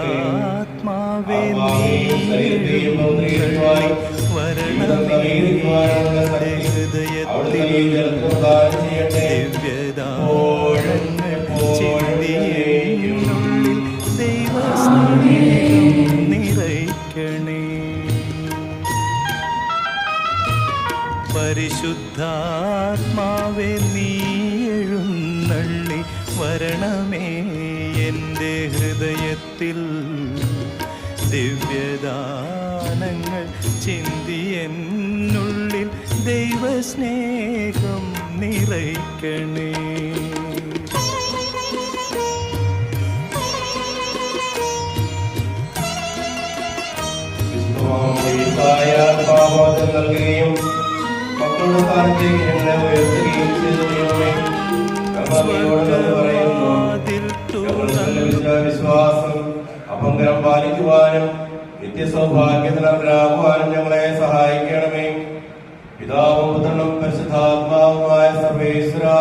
പരിശുദ്ധാത്മാവേ വരണമേ ഹൃദയത്തിൽ ദിവ്യദാനങ്ങൾ ചിന്തിയുള്ളിൽ ദൈവസ്നേഹം നിറയ്ക്കണേ. പരിശുദ്ധാത്മാവേ നീ എഴുന്നള്ളി വരണമേ എൻ്റെ ഹൃദയത്തിൽ ദിവ്യദാനങ്ങൾ ചിന്തിയെന്നുള്ളിൽ ദൈവസ്നേഹം നിറയ്ക്കണേ. നൽകുകയും മക്കളുടെ കാലത്തേക്ക് ഞങ്ങളെ ഉയർത്തുകയും ചെയ്തതുമേ വിശ്വാസം അപങ്കരം പാലിക്കുവാനും നിത്യസൗഭാഗ്യത്തിനവരാകുവാനും ഞങ്ങളെ സഹായിക്കണമേ. പിതാവും പുത്രനും പരിശുദ്ധാത്മാവുമായ സർവേശ്വരാ